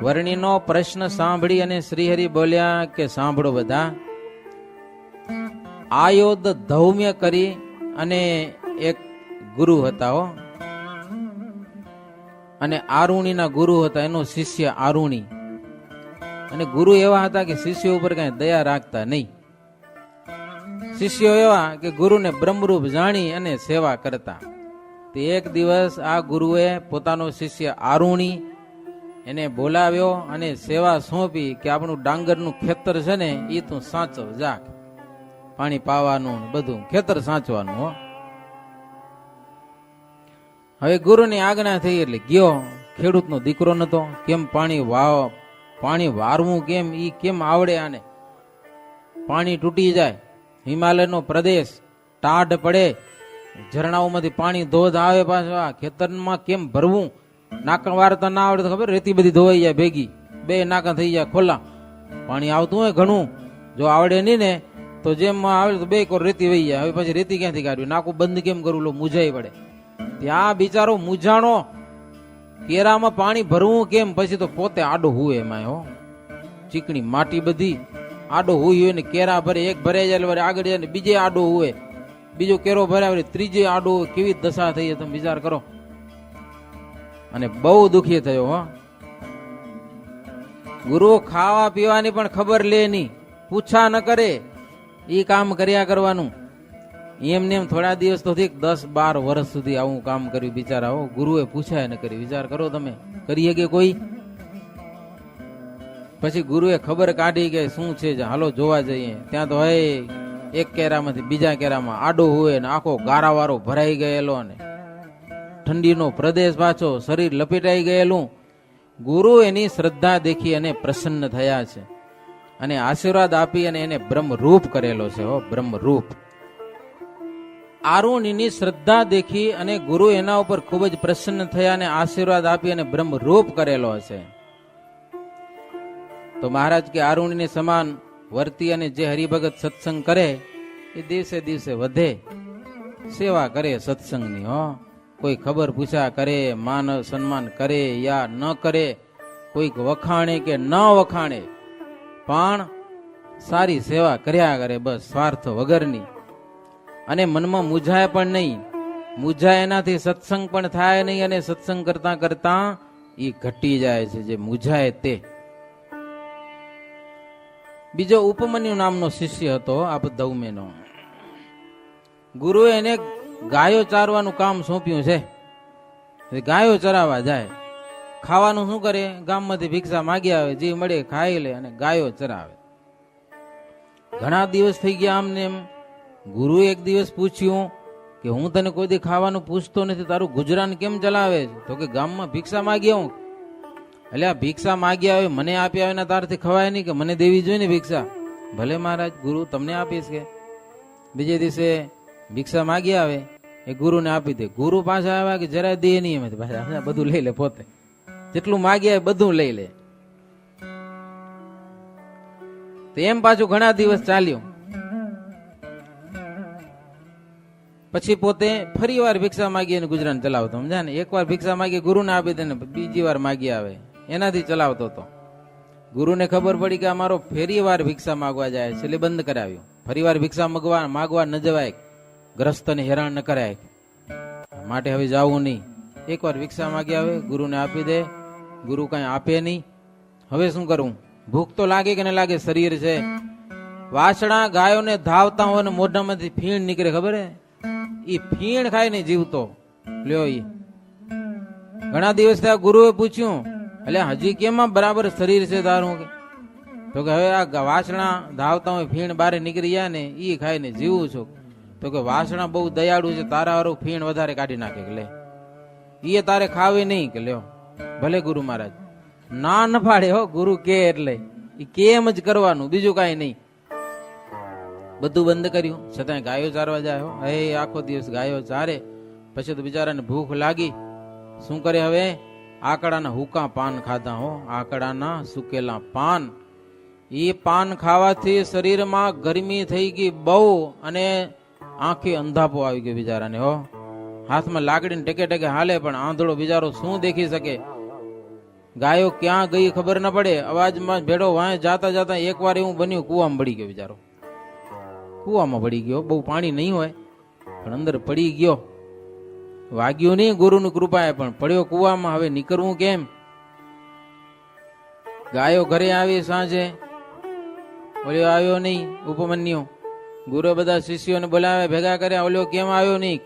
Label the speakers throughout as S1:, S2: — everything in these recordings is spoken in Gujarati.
S1: વર્ણિનો પ્રશ્ન સાંભળી અને શ્રીહરિ બોલ્યા કે સાંભળો બધા, આયોદ ધૌમ્ય કરી અને એક ગુરુ હતા હો, અને આરુણીના ગુરુ હતા, એનો શિષ્ય આરુણી. અને ગુરુ એવા હતા કે શિષ્યો ઉપર કઈ દયા રાખતા નહીં. શિષ્યો એવા કે ગુરુને બ્રહ્મરૂપ જાણી અને સેવા કરતા. તે એક દિવસ આ ગુરુએ પોતાનો શિષ્ય આરુણી એને બોલાવ્યો અને સેવા સોંપી કે આપણું ડાંગરનું ખેતર છે ને એ તું સાચવ જા, પાણી પાવાનું બધું ખેતર સાચવાનું હો. હવે ગુરુની આજ્ઞા થઈ એટલે ગયો. ખેડૂતનો દીકરો નતો, કેમ પાણી વારવું કેમ ઈ કેમ આવડે આને? પાણી તૂટી જાય, હિમાલયનો પ્રદેશ, ટાઢ પડે, ઝરણાઓમાંથી પાણી ધોધ આવે, પાછું આ ખેતરમાં કેમ ભરવું? નાકા વારતા ના આવડે તો ખબર, રેતી બધી ધોવાઈ જાય ભેગી, બે નાકા થઈ જાય ખોલા. પાણી આવતું હોય ઘણું, જો આવડે નહીં ને તો જેમ આવડે તો બે કોર રેતી વહી જાય. હવે પછી રેતી ક્યાંથી કાઢવી? નાકું બંધ કેમ કરવું? લો મૂંઝાઈ પડે. ત્યાં બિચારો મૂંઝાણો, કેરામાં પાણી ભરવું કેમ? પછી તો પોતે આડો હુએ એમાં હો, ચીકણી માટી બધી આડો હોય ને કેરા ભરે, એક ભરાઈ જાય આગળ જાય ને બીજે આડો હુએ, બીજો કેરો ભરાય ત્રીજે આડો. કેવી દશા થઈ તમે વિચાર કરો. અને બહુ દુખી થયો હો. ગુરુ ખાવા પીવાની પણ ખબર લે નહીં, પૂછા ન કરે, એ કામ કર્યા કરવાનું. એમને એમ થોડા દિવસ તો 10-12 વર્ષ સુધી આવું કામ કર્યું બિચારા હો. ગુરુએ પૂછાય ન કરી. વિચાર કરો તમે, કરીએ કે કોઈ? પછી ગુરુએ ખબર કાઢી કે શું છે, હાલો જોવા જઈએ. ત્યાં તો હે એક કેરામાંથી બીજા કેરામાં આડો હોય ને આખો ગારાવાળો ભરાઈ ગયેલો, ને ઠંડીનો પ્રદેશ પાછો, શરીર લપેટાઈ ગયેલું. ગુરુ એની શ્રદ્ધા દેખી અને પ્રસન્ન થયા છે અને આશીર્વાદ આપી અને એને બ્રહ્મરૂપ કરેલો છે હો, બ્રહ્મરૂપ. આરુણીની શ્રદ્ધા દેખી અને ગુરુ એના ઉપર ખૂબ જ પ્રસન્ન થયા અને આશીર્વાદ આપી અને બ્રહ્મરૂપ કરેલો છે. તો મહારાજ કે આરુણીને સમાન વર્તી અને જે હરિભગત સત્સંગ કરે એ દિવસે દિવસે વધે, સેવા કરે સત્સંગની હો. કોઈ ખબર પૂછા કરે, માન સન્માન કરે યા ન કરે, કોઈક વખાણે કે ન વખાણે, પણ સારી સેવા કર્યા કરે, બસ સ્વાર્થ વગરની. અને મનમાં મૂંઝાય પણ નહીં. મૂંઝાય એનાથી સત્સંગ પણ થાય નહીં, અને સત્સંગ કરતા કરતા એ ઘટી જાય છે જે મૂંઝાય તે. બીજો ઉપમન્યુ નામનો શિષ્ય હતો આપધૌમ્યનો. ગુરુએ એને ગાયો ચારવાનું કામ સોંપ્યું છે. ગાયો ચરાવવા જાય. ખાવાનું શું કરે? ગામમાંથી ભિક્ષા માગી આવે, જે મળે ખાઈ લે અને ગાયો ચરાવે. ઘણા દિવસ થઈ ગયા આમને એમ. ગુરુએ એક દિવસ પૂછ્યું કે હું તને કોઈ દી ખાવાનું પૂછતો નથી, તારું ગુજરાન કેમ ચલાવે છે? તો કે ગામમાં ભિક્ષા માગી આવું. એટલે આ ભિક્ષા માગી આવે, મને આપી આવે ને તારથી ખવાય નહીં, કે મને દેવી જોઈએ ને ભિક્ષા? ભલે મહારાજ, ગુરુ તમને આપીશ કે. બીજે દિવસે ભિક્ષા માગી આવે, એ ગુરુને આપી દે. ગુરુ પાછા આવ્યા કે જરાય દે નહીં, એમ પાછા બધું લઈ લે પોતે. જેટલું માગી આવે બધું લઈ લે. તો એમ પાછું ઘણા દિવસ ચાલ્યું. પછી પોતે ફરી વાર ભિક્ષા માગી અને ગુજરાન ચલાવતો. સમજ્યા ને? એક વાર ભિક્ષા માગી ગુરુને આપી દે ને બીજી વાર માગી આવે, એનાથી ચલાવતો હતો. ગુરુને ખબર પડી કે અમારો ફેરી વાર ભિક્ષા માગવા જાય છે, એટલે બંધ કરાવ્યું. ફરી વાર ભિક્ષા માગવા ન જવાય, ગ્રસ્તને હેરાન ન કરાય, માટે હવે જવું નહીં. એક વાર ભિક્ષા માગી આવે, ગુરુને આપી દે. ગુરુ કઈ આપે નહીં. હવે શું કરવું? ભૂખ તો લાગે કે ન લાગે? શરીર છે. વાછડા ગાયોને ધાવતા હોય ને મોઢામાંથી ફીણ નીકળે, ખબર હે? ઈ ફીણ ખાય ને જીવતો લ્યો. ઈ ઘણા દિવસ થયા. ગુરુએ પૂછ્યું, એટલે હજી કેમ બરાબર શરીર છે તારું? તો કે હવે આ વાસણા ધાવતા હોય ફીણ બારે નીકળી જાય ને ઈ ખાઈને જીવું છું. તો કે વાસણા બહુ દયાળુ છે, તારા હારું ફીણ વધારે કાઢી નાખે કે લે, ઈ તારે ખાવી નહીં કે લ્યો. ભલે ગુરુ મહારાજ ના ન પાડે હો. ગુરુ કે એટલે ઈ કેમ જ કરવાનું, બીજું કાંઈ નહીં. બધું બંધ કર્યું, છતાં ગાયો ચારવા જાય હો. હે આખો દિવસ ગાયો ચારે. પછી તો બિચારાને ભૂખ લાગી. શું કરે હવે? આકડાના હુકા પાન ખાધા હો, આકડાના સુકેલા પાન. એ પાન ખાવાથી શરીરમાં ગરમી થઈ ગઈ બહુ, અને આંખે અંધાપો આવી ગયો બિચારાને હો. હાથમાં લાકડીને ટેકે ટેકે હાલે, પણ આંધળો બિચારો શું દેખી શકે? ગાયો ક્યાં ગઈ ખબર ન પડે, અવાજમાં ભેડો વાંય જાતા જાતા એકવાર એવું બન્યું, કૂવામાં પડી ગયો બિચારો. કૂવામાં પડી ગયો, બહુ પાણી નહીં હોય પણ અંદર પડી ગયો. વાગ્યો નહીં ગુરુની કૃપાએ, પણ પડ્યો કૂવામાં. હવે નીકળવું કેમ? ગાયો ઘરે આવી સાંજે, ઓલ્યો આવ્યો નહીં ઉપમન્યુ. ગુરુએ બધા શિષ્યોને બોલાવે, ભેગા કર્યા. ઓલ્યો કેમ આવ્યો નહીં?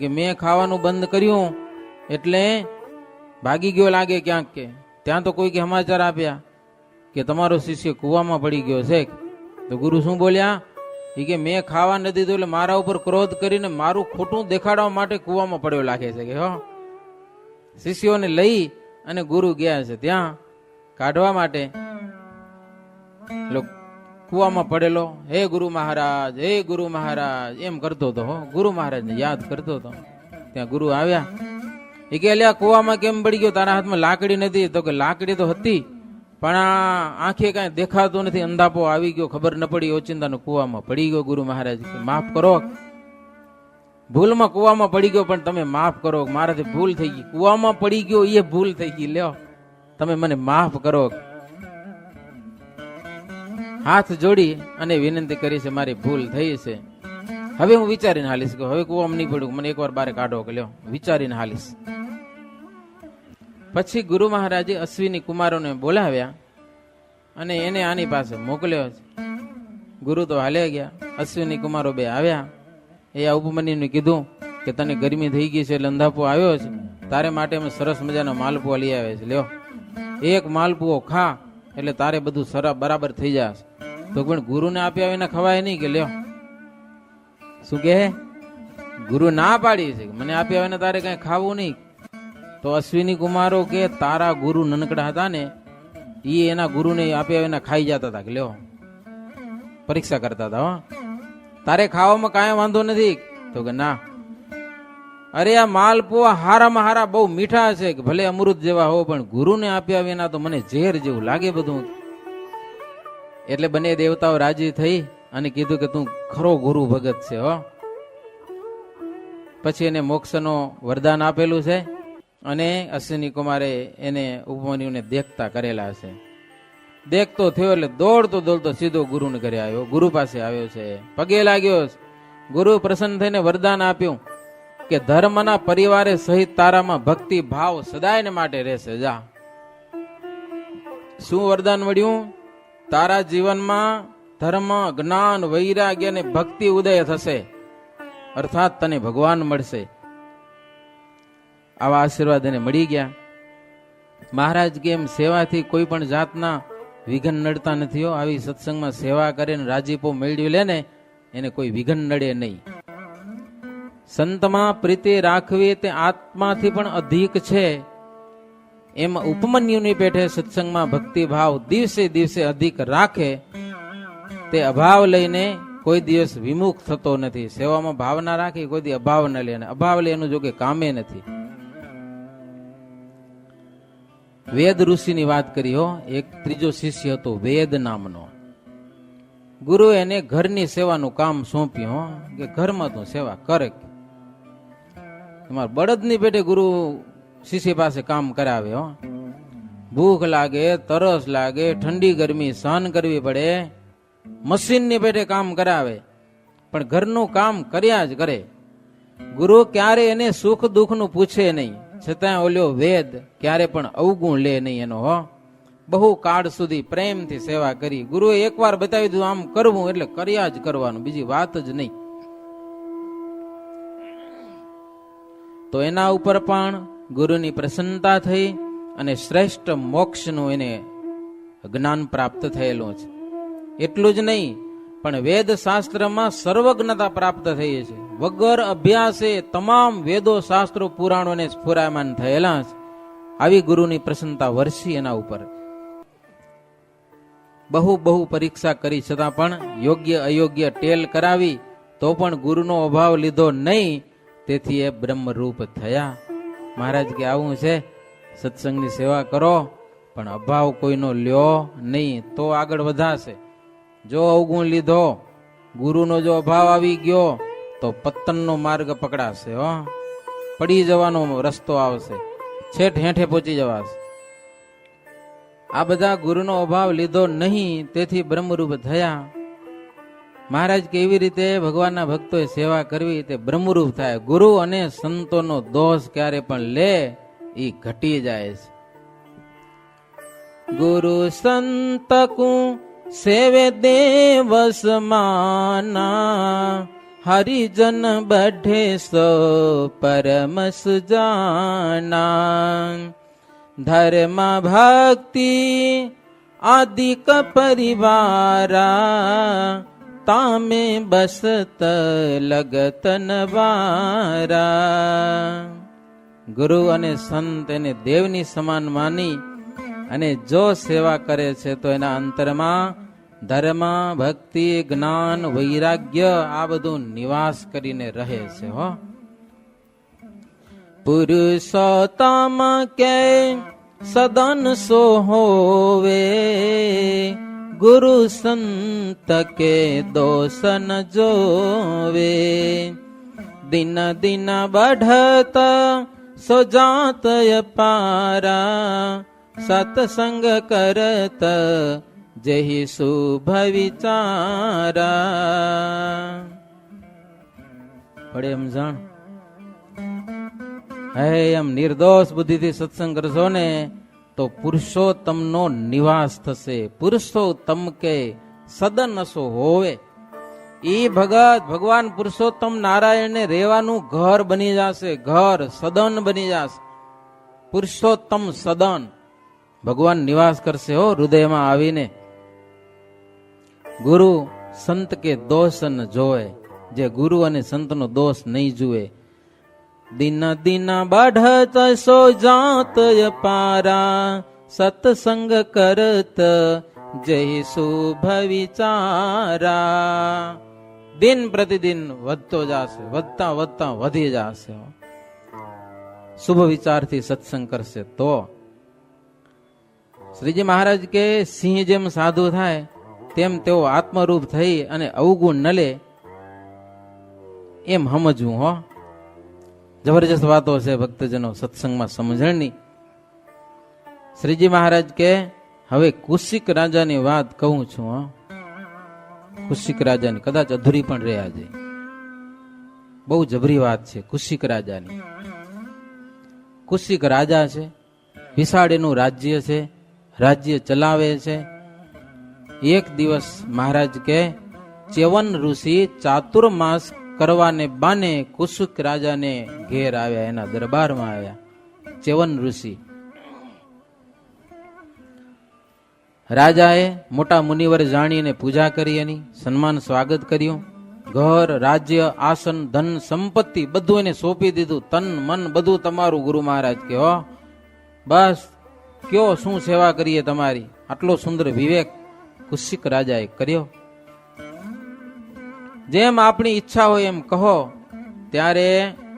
S1: કે મેં ખાવાનું બંધ કર્યું એટલે ભાગી ગયો લાગે ક્યાંક. કે ત્યાં તો કોઈ કે સમાચાર આપ્યા કે તમારો શિષ્ય કૂવામાં પડી ગયો છે. તો ગુરુ શું બોલ્યા? એ કે મેં ખાવા નથી દીધું એટલે મારા ઉપર ક્રોધ કરીને મારું ખોટું દેખાડવા માટે કૂવામાં પડ્યો લાગે છે. કે હો, શિષ્યોને લઈ અને ગુરુ ગયા છે ત્યાં કાઢવા માટે. કૂવામાં પડેલો, હે ગુરુ મહારાજ, હે ગુરુ મહારાજ એમ કરતો હતો. હો, ગુરુ મહારાજને યાદ કરતો હતો. ત્યાં ગુરુ આવ્યા. એ કે અલ્યા કૂવામાં કેમ પડી ગયો? તારા હાથમાં લાકડી નથી? તો કે લાકડી તો હતી પણ આ આંખે કઈ દેખાતું નથી, અંધાપો આવી ગયો, ખબર ન પડી, ઓચિંતાનો કૂવામાં પડી ગયો. ગુરુ મહારાજ કે માફ કરો, ભૂલમાં કૂવામાં પડી ગયો પણ તમે માફ કરો, મારાથી ભૂલ થઈ ગઈ. કૂવામાં પડી ગયો એ ભૂલ થઈ ગઈ, લ્યો તમે મને માફ કરો. હાથ જોડી અને વિનંતી કરી છે, મારી ભૂલ થઈ છે, હવે હું વિચારીને હાલીશ. કે હવે કૂવામાં નહીં પડ્યું, મને એકવાર બારે કાઢો. કે લ્યો વિચારીને હાલીશ. પછી ગુરુ મહારાજે અશ્વિની કુમારોને બોલાવ્યા અને એને આની પાસે મોકલ્યો છે. ગુરુ તો હાલ્યા ગયા. અશ્વિની કુમારો બે આવ્યા. એ આ ઉપમન્યુને કીધું કે તને ગરમી થઈ ગઈ છે એટલે અંધાપો આવ્યો છે, તારે માટે અમે સરસ મજાનો માલપુઓ લઈ આવે છે, લ્યો એક માલપુઓ ખા એટલે તારે બધું સરા બરાબર થઈ જશે. તો પણ ગુરુને આપ્યા વિના ખવાય નહીં. કે લ્યો શું કે ગુરુ ના પાડી છે, મને આપ્યા વિના તારે કઈ ખાવું નહીં. તો અશ્વિની કુમારો કે તારા ગુરુ નનકડા હતા ને, એ એના ગુરુને આપ્યા વિના ખાઈ જતા હતા. કે લ્યો પરીક્ષા કરતા હતા. હો, તારે ખાવામાં કાંઈ વાંધો નથી? તો કે ના, અરે આ માલપુઆ હારામાં હારા બહુ મીઠા છે, કે ભલે અમૃત જેવા હો પણ ગુરુને આપ્યા વિના તો મને ઝેર જેવું લાગે બધું. એટલે બંને દેવતાઓ રાજી થઈ અને કીધું કે તું ખરો ગુરુ ભગત છે. હો, પછી એને મોક્ષનો વરદાન આપેલું છે અને અશ્વિની કુમારે એને ઉપમન્યુને દેખતા કરેલા છે. દેખતો થયો એટલે દોડતો દોડતો સીધો ગુરુને ઘરે આવ્યો, ગુરુ પાસે આવ્યો છે, પગે લાગ્યો. ગુરુ પ્રસન્ન થઈને વરદાન આપ્યું કે ધર્મના પરિવારે સહિત તારામાં ભક્તિ ભાવ સદાયને માટે રહેશે. જા. શું વરદાન મળ્યું? તારા જીવનમાં ધર્મ, જ્ઞાન, વૈરાગ્ય અને ભક્તિ ઉદય થશે, અર્થાત તને ભગવાન મળશે. આવા આશીર્વાદ એને મળી ગયા. મહારાજ કે એમ સેવાથી કોઈ પણ જાતના વિઘન નડતા નથી. આવી સત્સંગમાં સેવા કરીને રાજીપો મેળવી લે ને એને કોઈ વિઘન નડે નહીં. સંતમાં પ્રીતિ રાખવી તે આત્માથી પણ અધિક છે. એમ ઉપમન્યુની પેઠે સત્સંગમાં ભક્તિ ભાવ દિવસે દિવસે અધિક રાખે તે અભાવ લઈને કોઈ દિવસ વિમુખ થતો નથી. સેવામાં ભાવના રાખી કોઈ દી અભાવ ન લે, અભાવ લે એનું જોકે કામે નથી. વેદ ઋષિની વાત કરી. હો, એક ત્રીજો શિષ્ય હતો વેદ નામનો. ગુરુ એને ઘરની સેવાનું કામ સોંપ્યું. હો, કે ઘરમાં તું સેવા કરે. તમારા બળદની પેટે ગુરુ શિષ્ય પાસે કામ કરાવે. હો, ભૂખ લાગે, તરસ લાગે, ઠંડી ગરમી સહન કરવી પડે, મશીનની પેટે કામ કરાવે પણ ઘરનું કામ કર્યા જ કરે. ગુરુ ક્યારે એને સુખ દુઃખ નું પૂછે નહીં, છતાં ઓલ્યો વેદ ક્યારે પણ અવગુણ લે નહીં એનો. હો, બહુ કાળ સુધી પ્રેમથી સેવા કરી. ગુરુએ એકવાર બતાવી દીધું આમ કરવું એટલે કર્યા જ કરવાનું, બીજી વાત જ નહીં. તો એના ઉપર પણ ગુરુની પ્રસન્નતા થઈ અને શ્રેષ્ઠ મોક્ષનું એને જ્ઞાન પ્રાપ્ત થયેલું છે. એટલું જ નહીં પણ વેદ શાસ્ત્રમાં સર્વજ્ઞતા પ્રાપ્ત થઈ છે. વગર અભ્યાસે તમામ વેદો શાસ્ત્રો પુરાણોને સ્ફુરાયમાન થયેલા છે. આવી ગુરુની પ્રસન્નતા વરસી એના ઉપર. બહુ પરીક્ષા કરી છતાં પણ યોગ્ય અયોગ્ય ટેલ કરાવી તો પણ ગુરુનો અભાવ લીધો નહીં, તેથી એ બ્રહ્મરૂપ થયા. મહારાજ કે આવું છે, સત્સંગની સેવા કરો પણ અભાવ કોઈનો લ્યો નહીં તો આગળ વધાશે. જો અવગુણ લીધો, ગુરુનો જો અભાવ આવી ગયો તો પતનનો માર્ગ પકડાશે. હો, પડી જવાનો રસ્તો આવશે, છેઠ હેઠે પહોંચી જવાશે. આ બધા ગુરુનો અભાવ લીધો નહીં, તેથી બ્રહ્મરૂપ થયા. મહારાજ કેવી રીતે ભગવાનના ભક્તોએ સેવા કરવી તે બ્રહ્મરૂપ થાય. ગુરુ અને સંતોનો દોષ ક્યારે પણ લે એ ઘટી જાય છે. ગુરુ સંત કુ સેવે દેવ સમાના, હરિજન બઢે સો પરમ સુજાના. ધર્મ ભક્તિ આદિક પરિવારા, તામે બસત લગતન વારા. ગુરુ અને સંત એને દેવની સમાન માની અને જો સેવા કરે છે તો એના અંતરમાં ધર્મ, ભક્તિ, જ્ઞાન, વૈરાગ્ય આ બધું નિવાસ કરીને રહે છે. હો પુરુષોત્તમ કે સદન સો હોવે, ગુરુ સંત કે દોષ ન જોવે. દિન દિન બઢત સો જાત પારા, સત્સંગ કરત જેહી શુભ વિચારા. પડે એમ જાણ હે એમ નિર્દોષ બુદ્ધિથી સત્સંગ કરશો ને તો પુરુષોત્તમનો નિવાસ થશે. પુરુષોત્તમ કે સદન અસો હોવે, એ ભગત ભગવાન પુરુષોત્તમ નારાયણને રહેવાનું ઘર બની જશે. ઘર સદન બની જશે. પુરુષોત્તમ સદન ભગવાન નિવાસ કરશે હો હૃદયમાં આવીને. ગુરુ સંત કે દોષ ન જોવે, જે ગુરુ અને સંતનો દોષ નહીં જુએ. દિન દિન બઢત સો જાત પારા, સત્સંગ કરત જય શુભ વિચારા. દિન પ્રતિદિન વધતો જશે, વધતા વધતા વધી જશે. શુભ વિચારથી સત્સંગ કરશે તો. શ્રીજી મહારાજ કે સિંહ જેમ સાધુ થાય તેમ તેઓ આત્મરૂપ થઈ અને અવગુણ ન લે એમ સમજવું. હો જબરજસ્ત વાતો છે ભક્તજનો સત્સંગમાં સમજણની. શ્રીજી મહારાજ કે હવે કુશિક રાજાની વાત કહું છું. હો કુશિક રાજાની કદાચ અધૂરી પણ રહ્યા છે. બહુ જબરી વાત છે કુશિક રાજાની. કુશિક રાજા છે, વિશાળ એનું રાજ્ય છે, રાજ્ય ચલાવે છે. એક દિવસ મહારાજ કે ચ્યવન ઋષિ ચાતુર્માસ કરવાને બાને કુશિક રાજાને ઘેર આવ્યા, એના દરબારમાં આવ્યા. ચ્યવન ઋષિ રાજાએ મોટા મુનિવર જાણીને પૂજા કરી, એની સન્માન સ્વાગત કર્યું. ઘર, રાજ્ય, આસન, ધન, સંપત્તિ બધું એને સોંપી દીધું. તન મન બધું તમારું. ગુરુ મહારાજ કે હો બસ કયો શું સેવા કરીએ તમારી. આટલો સુંદર વિવેક કુશિક રાજાએ કર્યો. જેમ આપણી ઈચ્છા હોય એમ કહો. ત્યારે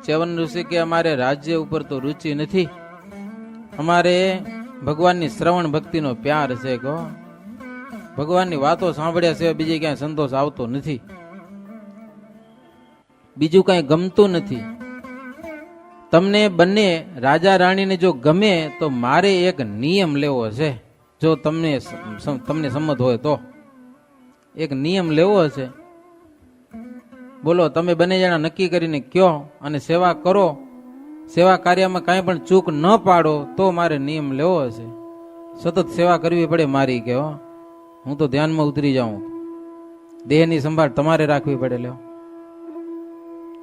S1: ચ્યવન ઋષિ કે અમારે રાજ્ય ઉપર તો રુચિ નથી, અમારે ભગવાનની શ્રવણ ભક્તિનો પ્યાર છે. કહો ભગવાનની વાતો સાંભળ્યા સિવાય બીજી ક્યાંય સંતોષ આવતો નથી, બીજું કઈ ગમતું નથી. તમને બંને રાજા રાણીને જો ગમે તો મારે એક નિયમ લેવો છે. જો તમને સંમત હોય તો એક નિયમ લેવો છે. બોલો તમે બંને જણા નક્કી કરીને કયો અને સેવા કરો. સેવા કાર્યમાં કાંઈ પણ ચૂક ન પાડો તો મારે નિયમ લેવો છે. સતત સેવા કરવી પડે મારી. કે હું તો ધ્યાનમાં ઉતરી જાઉં. દેહની સંભાળ તમારે રાખવી પડે. લ્યો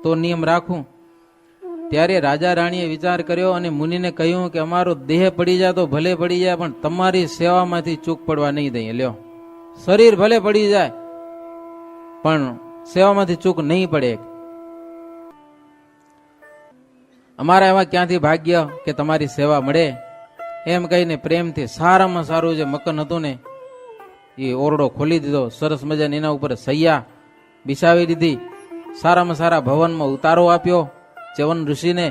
S1: તો નિયમ રાખું. ત્યારે રાજા રાણીએ વિચાર કર્યો અને મુનિને કહ્યું કે અમારો દેહ પડી જાય તો ભલે પડી જાય, પણ તમારી સેવામાંથી ચૂક પડવા નહીં દઈએ. લ્યો શરીર ભલે પડી જાય પણ સેવામાંથી ચૂક નહીં પડે. અમારા એવા ક્યાંથી ભાગ્ય કે તમારી સેવા મળે. એમ કહીને પ્રેમથી સારામાં સારું જે મકન હતું ને એ ઓરડો ખોલી દીધો. સરસ મજાની એના ઉપર સૈયા બિછાવી દીધી. સારામાં સારા ભવનમાં ઉતારો આપ્યો ચ્યવન ઋષિને.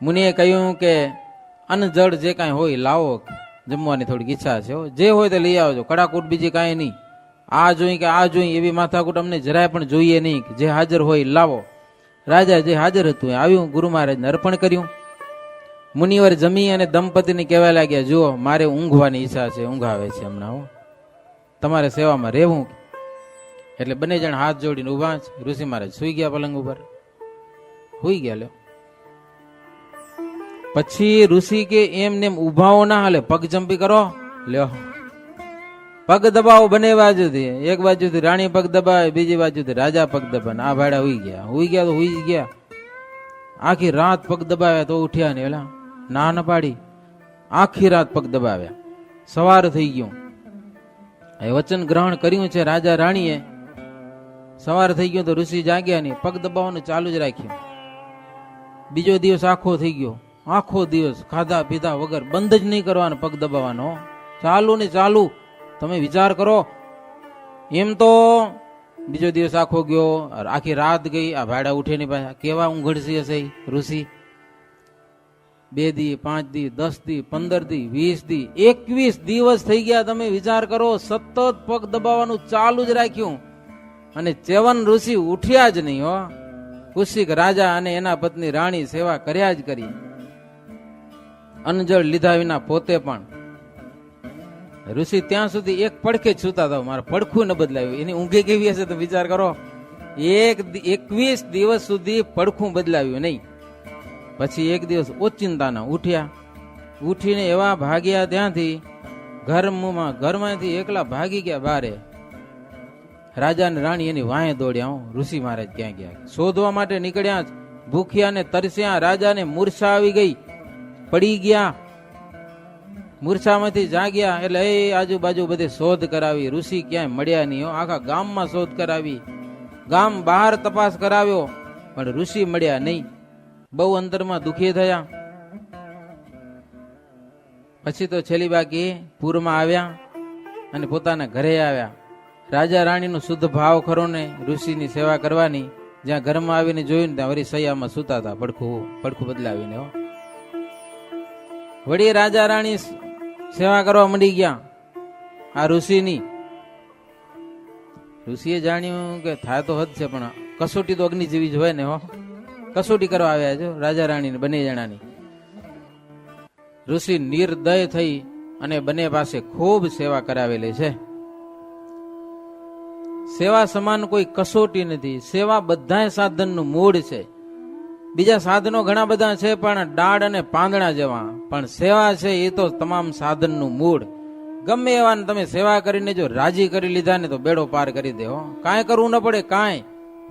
S1: મુનિએ કહ્યું કે અન્ન જળ જે કાંઈ હોય લાવો, જમવાની થોડીક ઈચ્છા છે, જે હોય તે લઈ આવજો, કડાકૂટ બીજી કાંઈ નહીં. આ જોઈ કે આ જોઈ એવી માથાકૂટ અમને જરાય પણ જોઈએ નહીં. જે હાજર હોય લાવો. રાજા જે હાજર હતું આવ્યું, ગુરુ મહારાજને અર્પણ કર્યું. મુનિવર જમી અને દંપતીને કહેવા લાગ્યા, જુઓ મારે ઊંઘવાની ઈચ્છા છે, ઊંઘ આવે છે હમણાં, હો તમારે સેવામાં રહેવું. એટલે બંને જણ હાથ જોડીને ઉભા જ. ઋષિ મહારાજ સુઈ ગયા પલંગ ઉપર, સુઈ ગયા. લ્યો પછી ઋષિ કે એમ નેમ ઉભાઓ ના હાલે, પગ ચંપી કરો. લ્યો પગ દબાવો બંને બાજુથી. એક બાજુથી રાણી પગ દબાવે, બીજી બાજુથી રાજા પગ દબાવે. આ ભાડા હુઈ ગયા, હુઈ ગયા તો હુઈ ગયા. આખી રાત પગ દબાવ્યા તો ઉઠ્યા ને. એલા ના ન પાડી, આખી રાત પગ દબાવ્યા. સવાર થઈ ગયું, એ વચન ગ્રહણ કર્યું છે રાજા રાણીએ. સવાર થઈ ગયો તો ઋષિ જાગ્યા નહીં, પગ દબાવવાનું ચાલુ જ રાખ્યું. બીજો દિવસ આખો થઈ ગયો, આખો દિવસ ખાધા પીધા વગર, બંધ જ નહીં કરવાનો પગ દબાવવાનો, ચાલુ ને ચાલુ. તમે વિચાર કરો. એમ તો બીજો દિવસ આખો ગયો, આખી રાત ગઈ. આ ભાડા ઉઠે નહીં પાછા. કેવા ઊંઘડસી હશે ઋષિ. 2 દી, 5 દી, 10 દી, 15 દી, 20 દી, 21 દિવસ થઈ ગયા. તમે વિચાર કરો, સતત પગ દબાવવાનું ચાલુ જ રાખ્યું. અને ચ્યવન ઋષિ ઉઠ્યા જ નહીં. હો કુશિક રાજા અને એના પત્ની રાણી સેવા કર્યા જ કરી, અન્નજળ લીધા વિના પોતે પણ. ઋષિ ત્યાં સુધી એક પડખે જ સુતા હતા. મારે પડખું ન બદલાયું. એની ઊંઘે કેવી હશે તો વિચાર કરો. 21 દિવસ સુધી પડખું બદલાવ્યું નહીં. પછી એક દિવસ ઓચિંતાના ઉઠ્યા. ઉઠીને એવા ભાગ્યા ત્યાંથી ઘરમાંથી એકલા ભાગી ગયા બારે. રાજા ને રાણી એની વાંહે દોડ્યા. ઋષિ મહારાજ ક્યાં ગયા શોધવા માટે નીકળ્યા. ભૂખ્યા ને તરસ્યા. રાજાને મૂર્છા આવી ગઈ, પડી ગયા. મૂર્છામાંથી જાગ્યા એટલે એ આજુબાજુ બધે શોધ કરાવી. ઋષિ ક્યાંય મળ્યા નહીં. આખા ગામમાં શોધ કરાવી, ગામ બહાર તપાસ કરાવ્યો, પણ ઋષિ મળ્યા નહીં. બહુ અંતરમાં દુખી થયા. પછી તો છેલ્લી બાકી પૂરમાં આવ્યા અને પોતાના ઘરે આવ્યા. રાજા રાણીનો શુદ્ધ ભાવ ખરો ને ઋષિની સેવા કરવાની. જ્યાં ઘરમાં આવીને જોયું ને ત્યાં વળી સૈયામાં સુતા હતા, પડખું બદલાવીને. વળી રાજા રાણી સેવા કરવા મંડી ગયા આ ઋષિની. ઋષિએ જાણ્યું કે થાય તો હદ છે, પણ કસોટી તો અગ્નિ જેવી જ હોય ને. હો કસોટી કરવા આવ્યા છો રાજા રાણી બંને જણાની. ઋષિ નિર્દય થઈ અને બંને પાસે ખૂબ સેવા કરાવેલી છે. સેવા સમાન કોઈ કસોટી નથી. સેવા બધા સાધનનું મૂળ છે. બીજા સાધનો ઘણા બધા છે, પણ ડાળ અને પાંદડા જેવા. પણ સેવા છે એ તો તમામ સાધનનું મૂળ. ગમે એવાને તમે સેવા કરીને જો રાજી કરી લીધા ને તો બેડો પાર કરી દે. કાંઈ કરવું ન પડે, કાંઈ.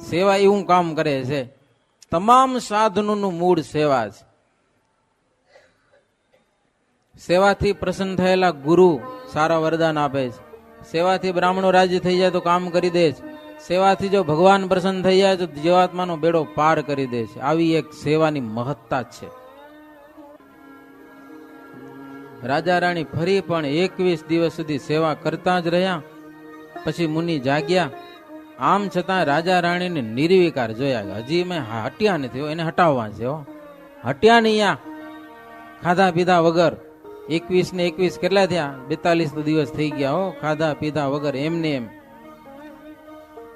S1: સેવા એવું કામ કરે છે. તમામ સાધનોનું મૂળ સેવા છે. સેવાથી પ્રસન્ન થયેલા ગુરુ સારા વરદાન આપે છે. સેવાથી બ્રાહ્મણો રાજી થઈ જાય તો કામ કરી દે છે. સેવાથી જો ભગવાન પ્રસન્ન થઈ જાય તો જીવાત્માનો બેડો પાર કરી દે છે. આવી એક સેવાની મહત્તા છે. રાજા રાણી ફરી પણ 21 દિવસ સુધી સેવા કરતા જ રહ્યા. પછી મુનિ જાગ્યા. આમ છતાં રાજા રાણીને નિર્વિકાર જોયા. હજી મેં હટ્યા નથી, એને હટાવવા છે. હટ્યા નહીં. ખાધા પીધા વગર 21 ને 21 કેટલા થયા? 42 દિવસ થઈ ગયા. ખાધા પીધા વગર એમને એમ.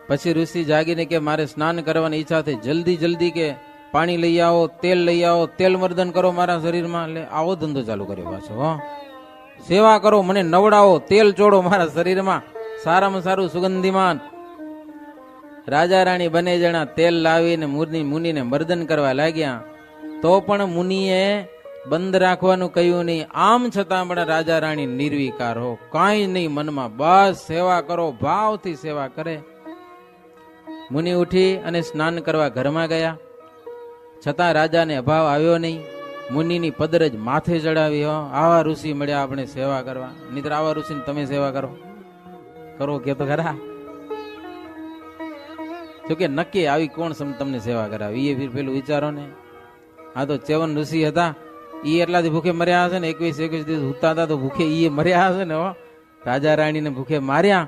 S1: પછી ઋષિ જાગીને કે મારે સ્નાન કરવાની ઈચ્છા થઈ, જલ્દી કે પાણી લઈ આવો, તેલ લઈ આવો, તેલ મર્દન કરો મારા શરીરમાં. એટલે આવો ધંધો ચાલુ કર્યો પાછો. સેવા કરો, મને નવડાવો, તેલ ચોડો મારા શરીરમાં, સારામાં સારું સુગંધીમાન. રાજા રાણી બંને જણા તેલ લાવીને મુનિને મર્દન કરવા લાગ્યા. તો પણ મુનિએ બંધ રાખવાનું કહ્યું નહીં. આમ છતાં પણ રાજા રાણી નિર્વિકાર હો, કાંઈ નહીં મનમાં, બસ સેવા કરો, ભાવથી સેવા કરે. મુનિ ઉઠી અને સ્નાન કરવા ઘરમાં ગયા. છતાં રાજાને અભાવ આવ્યો નહીં. મુનિની પદરજ માથે ચડાવી. આવા ઋષિ મળ્યા આપણે સેવા કરવા. નિત્ર આવા ઋષિને તમે સેવા કરો કે તો ખરા. જોકે નક્કી આવી કોણ તમને સેવા કરાવી એ પેલું વિચારો ને. આ તો ચ્યવન ઋષિ હતા. એ એટલાથી ભૂખે મર્યા હશે ને. 21 દિવસ ઉતા હતા તો ભૂખે એ મર્યા હશે ને. રાજા રાણીને ભૂખે માર્યા.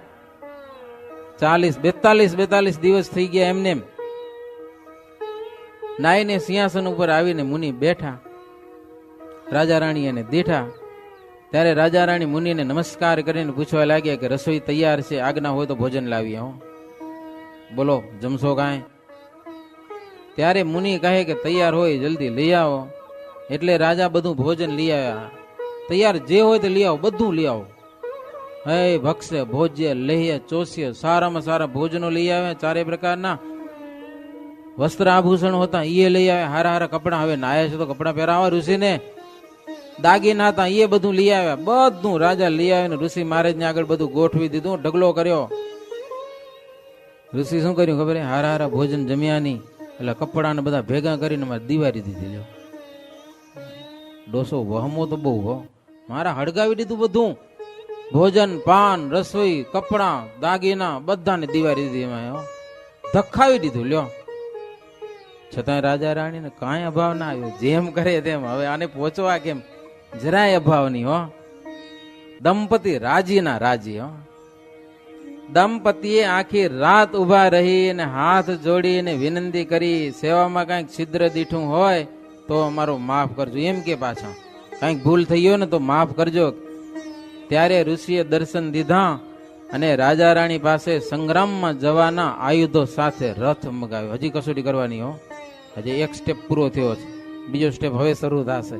S1: 42 દિવસ થઈ ગયા એમને. નાઈને સિંહાસન ઉપર આવીને મુનિ બેઠા. રાજા રાણી એને દેઠા. ત્યારે રાજા રાણી મુનિને નમસ્કાર કરીને પૂછવા લાગ્યા કે રસોઈ તૈયાર છે, આજ્ઞા હોય તો ભોજન લાવીએ. બોલો જમશો કાંઈ? ત્યારે મુનિ કહે કે તૈયાર હોય જલ્દી લઈ આવો. એટલે રાજા બધું ભોજન લઈ આવ્યા. તૈયાર જે હોય તે લઈ આવો, બધું લઈ આવો. હે ભક્ષ્ય ભોજ્ય લેહ્ય ચોસ્ય, સારામાં સારા ભોજનો લઈ આવ્યા. ચારે પ્રકારના વસ્ત્ર આભૂષણ હતા એ લઈ આવ્યા. હારા હારા કપડા, હવે નાયા છે તો કપડા પહેરાવા ઋષિને. દાગીના હતા એ બધું લઈ આવ્યા. બધું રાજા લઈ આવીને ઋષિ મહારાજ ને આગળ બધું ગોઠવી દીધું, ઢગલો કર્યો. ઋષિ શું કર્યું ખબર? હારા હારા ભોજન જમ્યા નહીં એટલે કપડા ને બધા ભેગા કરીને મારે દિવાળી દીધી. લ્યો ડોસો વહમો તો બહુ હો, મારા હળગાવી દીધું બધું. ભોજન પાન રસોઈ કપડા દાગીના બધાને દિવાળી દીધી. એમાં ધખાવી દીધું. લ્યો છતાં રાજા રાણી ને કાંઈ અભાવ ના આવ્યો. જેમ કરે તેમ. હવે આને પહોંચવા કેમ? જરાય અભાવ નહીં હો. દંપતિ રાજી ના રાજી હો. દંપતિએ આખી રાત ઉભા રહી અને હાથ જોડીને વિનંતી કરી, સેવામાં કઈક છિદ્ર દીઠું હોય તો અમારો માફ કરજો. એમ કે પાછા કઈક ભૂલ થઈ ગયો ને તો માફ કરજો. ત્યારે ઋષિએ દર્શન દીધા અને રાજા રાણી પાસે સંગ્રામમાં જવાના આયુધો સાથે રથ મગાવ્યો. હજી કસોટી કરવાની હો. હજી એક સ્ટેપ પૂરો થયો છે, બીજો સ્ટેપ હવે શરૂ થશે.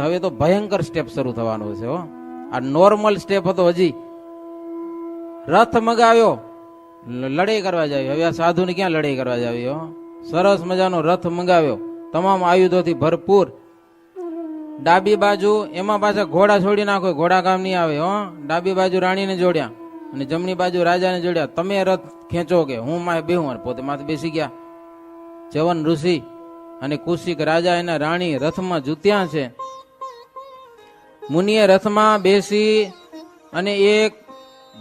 S1: હવે તો ભયંકર સ્ટેપ શરૂ થવાનો છે હો. આ નોર્મલ સ્ટેપ હતો. હજી રથ મગાવ્યો, લડાઈ કરવા જાવી. હવે આ સાધુને ક્યાં લડાઈ કરવા જાવી હો. સરસ મજાનો રથ મંગાવ્યો, તમામ આયુધોથી ભરપૂર. ડાબી બાજુ એમાં પાછા ઘોડા છોડી નાખો, ઘોડા કામ નહીં આવે હો. ડાબી બાજુ રાણીને જોડ્યા અને જમણી બાજુ રાજાને જોડ્યા. તમે રથ ખેંચો કે હું માથે બેહું? પોતે માથે બેસી ગયા. ચવન ઋષિ અને કુશિક રાજા એના રાણી રથમાં જૂત્યા છે. મુનિએ રથમાં બેસી અને એક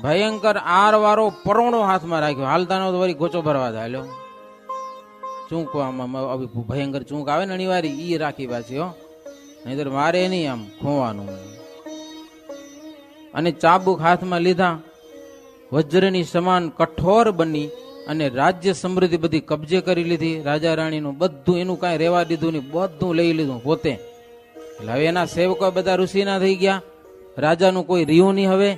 S1: ભયંકર આર વાળો પરોણો હાથમાં રાખ્યો. હાલતા નો તો વળી ગોચો ભરવા ચાલ્યો. ચૂંક ભયંકર ચૂંક આવે ને અનિવાર્ય, ઈ રાખી પાછી હો, નહીતર મારે નહીં આમ ખોવાનું. અને ચાબુક હાથમાં લીધા. વજ્રની સમાન કઠોર બની અને રાજ્ય સમૃદ્ધિ બધી કબજે કરી લીધી. રાજા રાણીનું બધું, એનું કાંઈ રહેવા દીધું નહીં, બધું લઈ લીધું પોતે. એટલે હવે એના સેવકો બધા ઋષિના થઈ ગયા. રાજાનું કોઈ રહ્યું નહીં. હવે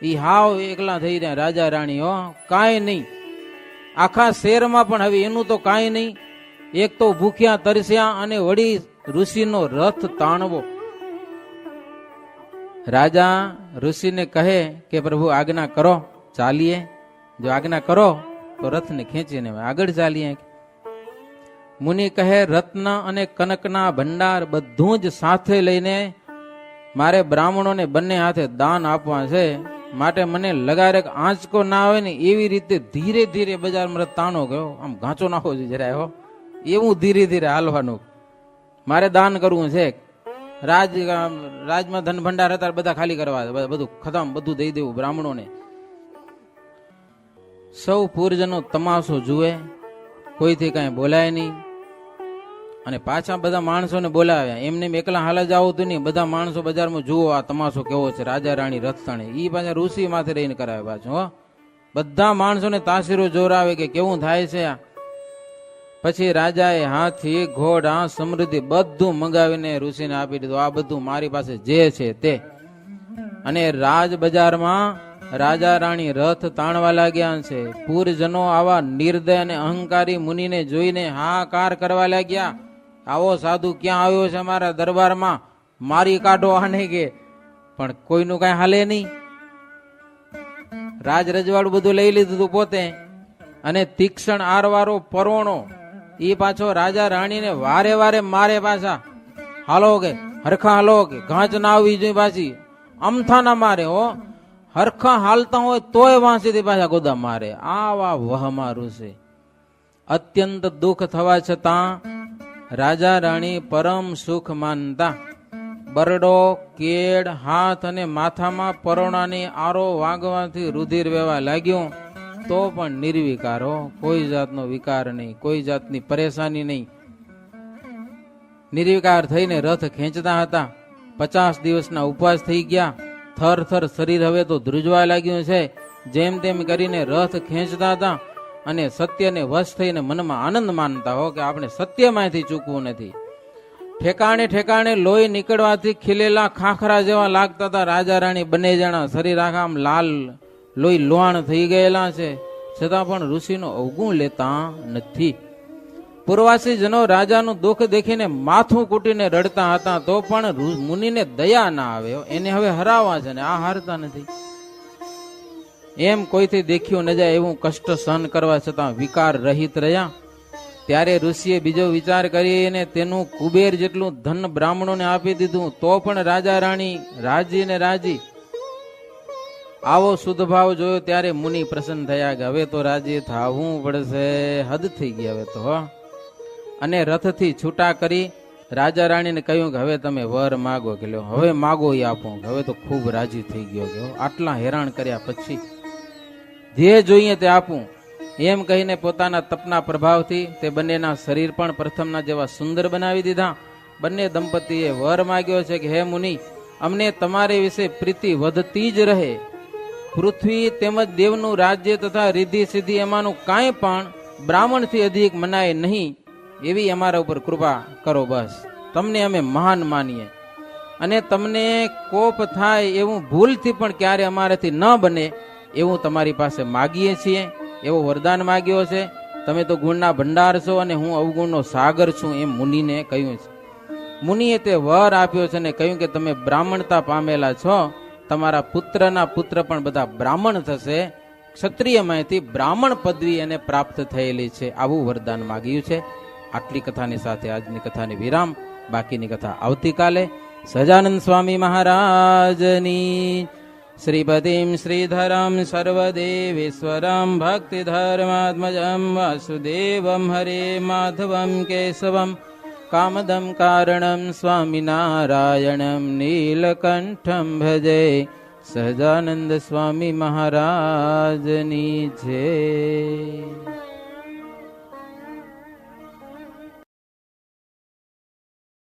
S1: ઈ હાવ એકલા થઈ રહ્યા રાજા રાણી હો. કાંઈ નહીં. આખા શહેરમાં પણ હવે એનું તો કાંઈ નહીં. એક તો ભૂખ્યા તરસ્યા અને વળી ઋષિનો રથ તાણવો. રાજા ઋષિને કહે કે પ્રભુ આજ્ઞા કરો, ચાલીએ. જો આજ્ઞા કરો તો રથને ખેંચીને આગળ ચાલીએ. મુનિ કહે રત્ન અને કનકના ભંડાર બધું જ સાથે લઈને મારે બ્રાહ્મણોને બંને હાથે દાન આપવા છે. માટે મને લગારેક આંચકો ના આવે ને એવી રીતે ધીરે ધીરે બજારમાં રથ તાણો ગયો. આમ ઘાંચો નાખો છે જરાય હો, એવું ધીરે ધીરે હાલવાનું. મારે દાન કરવું છે. રાજમાં ધન ભંડાર હતા બધા ખાલી કરવા, બધું ખતમ, બધું દઈ દેવું બ્રાહ્મણોને. સૌ પૂરજનો તમાશો જુએ, કોઈથી કાંઈ બોલાય નહીં. અને પાછા બધા માણસોને બોલાવ્યા. એમને એકલા હાલ જ આવું નહીં, બધા માણસો બજારમાં જુઓ આ તમાશો કેવો છે. રાજા રાણી રથ તાણે ઈ પાછા ઋષિ માથે રહીને કરાવે પાછું હો. બધા માણસોને તાસીરો જોરાવે કે કેવું થાય છે. પછી રાજાએ હાથી ઘોડા સમૃદ્ધિ બધું મંગાવીને ઋષિને આપી દીધું. આ બધું મારી પાસે જે છે તે. અને રાજ બજારમાં રાજા રાણી રથ તાણવા લાગ્યા છે. પૂરજનો આવા નિર્દય અને અહંકારી મુનિને જોઈને હાહાકાર કરવા લાગ્યા. આવો સાધુ ક્યાં આવ્યો છે મારા દરબારમાં, મારી કાઢો આને કે. પણ કોઈનું કઈ હાલે નહીં. રાજ રજવાડું બધું લઈ લીધું પોતે. અને તીક્ષ્ણ આરવારો પરોણો એ પાછો રાજા રાણીને વારે વારે મારે. પાછા હાલો કે હરખા હાલો કે ઘાંચ ના આવવી જોઈએ. પાછી અમથા ના મારે હો. હરખા હાલતા હોય તોય વાંસીથી પાછા ગોદા મારે. આવા વહ મારું છે. અત્યંત દુઃખ થવા છતાં રાજા રાણી પરમ સુખ માનતા. બરડો કેડ હાથ અને માથામાં પરોણાની આરો વાગવાથી રુધિર વહેવા લાગ્યું. તો પણ નિર્વિકારો, કોઈ જાતનો વિકાર નહીં, કોઈ જાતની પરેશાની નહીં. નિર્વિકાર થઈને રથ ખેંચતા હતા. 50 દિવસના ઉપવાસ થઈ ગયા. થર થર શરીર હવે તો ધ્રુજવા લાગ્યું છે. જેમ તેમ કરીને રથ ખેંચતા હતા અને સત્યને વશ થઈને મનમાં આનંદ માનતા હો કે આપણે સત્યમાંથી ચૂકવું નથી. ઠેકાણે ઠેકાણે લોહી નીકળવાથી ખીલેલા ખાખરા જેવા લાગતા હતા. રાજા રાણી બંને જણા શરીર આખા આમ લાલ લોહી લોહાણ થઈ ગયેલા છે. છતાં પણ ઋષિનો અવગુણ લેતા નથી. પૂર્વાસી જનો રાજાનું દુઃખ દેખીને માથું કૂટીને રડતા હતા, તો પણ મુનિને દયા ના આવે. એને હવે હરાવવા છે ને આ હારતા નથી. એમ કોઈથી દેખ્યું ન જાય એવું કષ્ટ સહન કરવા છતાં વિકાર રહિત રહ્યા. ત્યારે ઋષિએ બીજો વિચાર કરીને તેનું કુબેર જેટલું ધન બ્રાહ્મણોને આપી દીધું, તો પણ રાજા રાણી રાજી ને રાજી. આવો શુદ્ધ ભાવ જોયો ત્યારે મુનિ પ્રસન્ન થયા કે હવે તો રાજી થવું પડશે, હદ થઈ ગઈ હવે તો. અને રથથી છૂટા કરી રાજા રાણીને કહ્યું કે હવે તમે વર માગો. કે લ્યો હવે માગો એ આપો. હવે તો ખૂબ રાજી થઈ ગયો કે આટલા હેરાન કર્યા પછી જે જોઈએ તે આપું એમ કહીને પોતાના તપના પ્રભાવથી તે બંનેના શરીર પણ પ્રથમના જેવા સુંદર બનાવી દીધા. બંને દંપતીએ વર માગ્યો છે કે હે મુનિ, અમને તમારે વિશે પ્રીતિ વધતી જ રહે. પૃથ્વી તેમજ દેવનું રાજ્ય તથા રિદ્ધિ સિદ્ધિ એમાંનું કાંઈ પણ બ્રાહ્મણથી અધિક મનાય નહીં, એવી અમારા ઉપર કૃપા કરો. બસ તમને અમે મહાન માનીએ, અને તમને કોપ થાય એવું ભૂલથી પણ ક્યારે અમારાથી ન બને એવું તમારી પાસે માગીએ છીએ. એવો વરદાન માગ્યો છે. તમે તો ગુણના ભંડાર છો અને હું અવગુણનો સાગર છું, એમ મુનિને કહ્યું છે. મુનિએ તે વર આપ્યો છે અને કહ્યું કે તમે બ્રાહ્મણતા પામેલા છો, તમારા પુત્રના પુત્ર પણ બધા બ્રાહ્મણ થશે. ક્ષત્રિયમાંથી બ્રાહ્મણ પદવી એને પ્રાપ્ત થયેલી છે, આવું વરદાન માગ્યું છે. આટલી કથાની સાથે આજની કથાની વિરામ. બાકીની કથા આવતીકાલે. સહજાનંદ સ્વામી મહારાજની. શ્રીપતિમ શ્રીધરમ સર્વદેવેશ્વરમ ભક્તિધર્માત્મજમ વાસુદેવમ હરે માધવમ કેશવમ કામદમ કારણમ સ્વામિનારાયણમ નીલકંઠમ ભજે. સહજાનંદ સ્વામી મહારાજની જય.